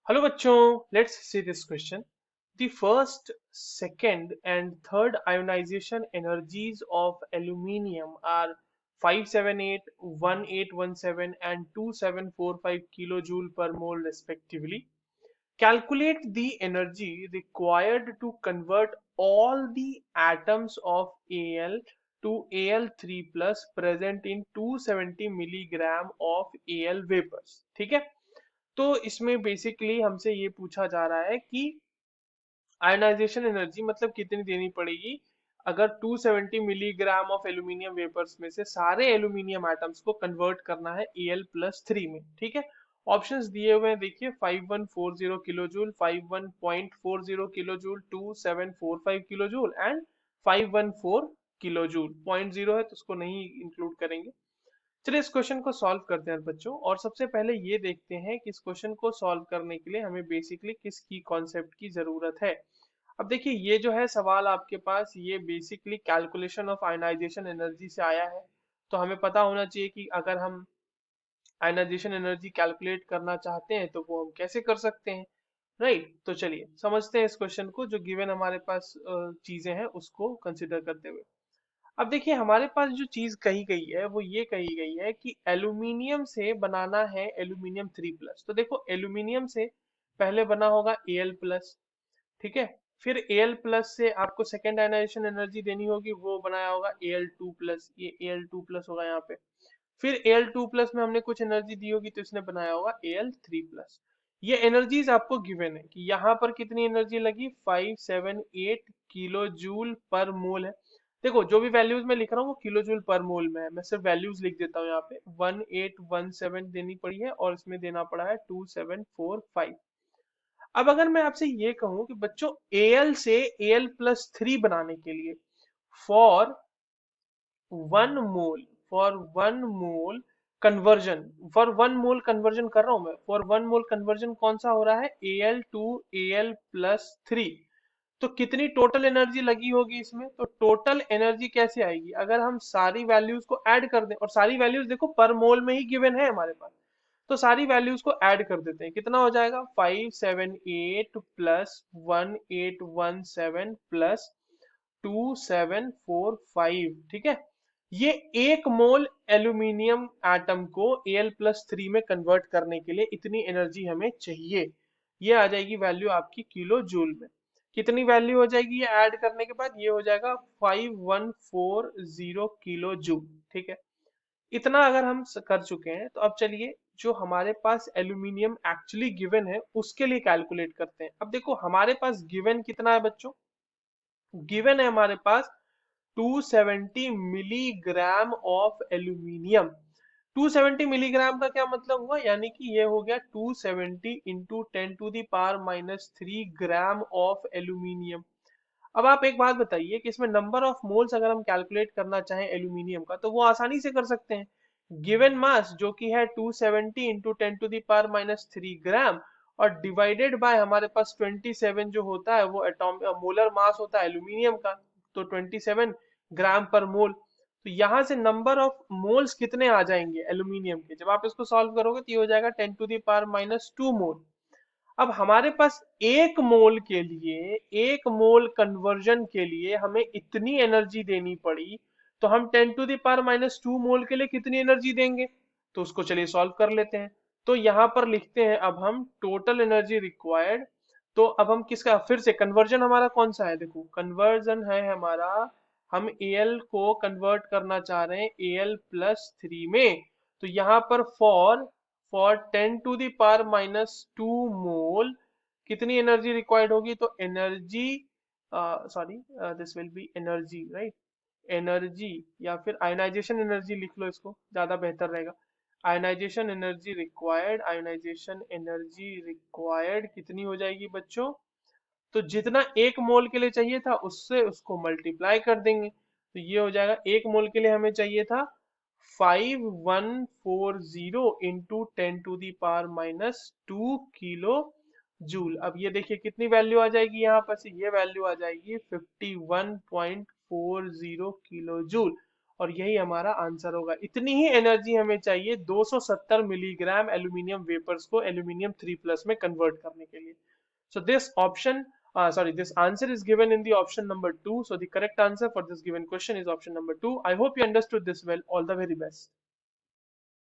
Hello bachcho, let's see this question. The first, second and third ionization energies of aluminium are 578, 1817 and 2745 kilojoule per mole respectively. Calculate the energy required to convert all the atoms of Al to Al3 plus present in 270 milligram of Al vapors. ठीक है? तो इसमें basically हमसे ये पूछा जा रहा है कि आयनाइजेशन एनर्जी मतलब कितनी देनी पड़ेगी अगर 270 मिलीग्राम ऑफ एल्यूमिनियम वेपर्स में से सारे एल्यूमिनियम एटम्स को कन्वर्ट करना है Al+3 में। ठीक है, ऑप्शंस दिए हुए हैं, देखिए 5140 kilo joule, 51.40 kilo joule, 2745 kilo joule and 514 kilo joule. 0.0 है तो उसको नहीं इंक्लूड करेंगे। चलिए इस क्वेश्चन को सॉल्व करते हैं बच्चों, और सबसे पहले ये देखते हैं कि इस क्वेश्चन को सॉल्व करने के लिए हमें बेसिकली किस की कॉन्सेप्ट की जरूरत है। अब देखिए ये जो है सवाल आपके पास, ये basically calculation of ionisation energy से आया है। तो हमें पता होना चाहिए कि अगर हम आयनाइजेशन एनर्जी कैलकुलेट करना चाहते हैं तो वो हम कैसे कर सकते हैं, राइट। तो चलिए समझते हैं इस क्वेश्चन को, जो गिवन हमारे पास चीजें हैं उसको कंसिडर करते हुए। अब देखिए हमारे पास जो चीज कही गई है वो ये कही गई है कि एल्यूमिनियम से बनाना है एल्यूमिनियम 3 प्लस। तो देखो एल्यूमिनियम से पहले बना होगा Al+, ठीक है। फिर Al+ से आपको सेकेंड आयनाइजेशन एनर्जी देनी होगी, वो बनाया होगा Al2+, ये Al2+ होगा यहाँ पे। फिर Al2+ में हमने कुछ एनर्जी दी होगी तो इसने बनाया होगा Al3+। ये एनर्जीज आपको गिवन है कि यहाँ पर कितनी एनर्जी लगी, 578 किलो जूल पर मोल है। देखो जो भी वैल्यूज मैं लिख रहा हूँ वो किलो जूल पर मोल में है, मैं सिर्फ वैल्यूज लिख देता हूँ। यहाँ पे 1817 देनी पड़ी है और इसमें देना पड़ा है 2745। अब अगर मैं आपसे ये कहूं कि बच्चों Al से Al+3 बनाने के लिए for one mole conversion, for one mole conversion कर रहा हूं मैं, फॉर वन मोल कन्वर्जन कौन सा हो रहा है, Al to Al+3। तो कितनी टोटल एनर्जी लगी होगी इसमें, तो टोटल एनर्जी कैसे आएगी अगर हम सारी वैल्यूज को ऐड कर दें, और सारी वैल्यूज देखो पर मोल में ही गिवन है हमारे पास। तो सारी वैल्यूज को ऐड कर देते हैं, कितना हो जाएगा, 578 प्लस 1817 प्लस 2745। ठीक है, ये एक मोल एल्यूमिनियम एटम को Al+3 में कन्वर्ट करने के लिए इतनी एनर्जी हमें चाहिए। ये आ जाएगी वैल्यू आपकी किलो जूल में। कितनी वैल्यू हो जाएगी ये ऐड करने के बाद, ये हो जाएगा 5140 किलो जूल। ठीक है, इतना अगर हम कर चुके हैं तो अब चलिए जो हमारे पास एल्यूमिनियम एक्चुअली गिवन है उसके लिए कैलकुलेट करते हैं। अब देखो हमारे पास गिवन कितना है बच्चों, गिवन है हमारे पास 270 मिलीग्राम ऑफ एल्यूमिनियम। 270 मिलीग्राम का क्या मतलब हुआ, यानी कि ये हो गया 270 इंटू 10⁻³ ग्राम ऑफ एल्यूमिनियम। अब आप एक बात बताइए कि इसमें नंबर ऑफ मोल्स अगर हम कैलकुलेट करना चाहें एल्यूमिनियम का तो वो आसानी से कर सकते हैं। गिवन मास जो कि है 270 इंटू 10⁻³ ग्राम, और डिवाइडेड बाय हमारे पास 27 जो होता है वो एटॉमिक मोलर मास होता है एल्यूमिनियम का, तो 27 ग्राम पर मोल। तो यहाँ से नंबर ऑफ मोल्स कितने आ जाएंगे एल्यूमिनियम के, जब आप इसको सॉल्व करोगे तो ये हो जाएगा 10⁻² मोल। अब हमारे पास एक मोल के लिए, एक मोल कन्वर्जन के लिए हमें इतनी एनर्जी देनी पड़ी, तो हम 10⁻² मोल के लिए कितनी एनर्जी देंगे, तो उसको चलिए सॉल्व कर लेते हैं। तो यहाँ पर लिखते हैं अब हम टोटल एनर्जी रिक्वायर्ड। तो अब हम किसका, फिर से कन्वर्जन हमारा कौन सा है, देखो कन्वर्जन है हमारा, हम Al को कन्वर्ट करना चाह रहे हैं Al+3 में। तो यहाँ पर फॉर 10⁻² मोल कितनी एनर्जी रिक्वायर्ड होगी, तो energy, sorry this will be energy, right, energy या फिर आयनाइजेशन एनर्जी लिख लो, इसको ज्यादा बेहतर रहेगा। Ionisation energy required, ionisation energy required कितनी हो जाएगी बच्चों, तो जितना एक मोल के लिए चाहिए था उससे उसको मल्टीप्लाई कर देंगे, तो ये हो जाएगा एक मोल के लिए हमें चाहिए था 5140 इंटू 10⁻² किलो जूल। अब ये देखिए कितनी वैल्यू आ जाएगी, यहाँ पर से ये वैल्यू आ जाएगी 51.40 किलो जूल। और यही हमारा आंसर होगा। इतनी ही एनर्जी हमें चाहिए 270 मिलीग्राम एल्यूमिनियम वेपर्स को एल्यूमिनियम 3+ में कन्वर्ट करने के लिए। So this option, this answer is given in the option number 2. So the correct answer for this given question is option number 2. I hope you understood this well. All the very best.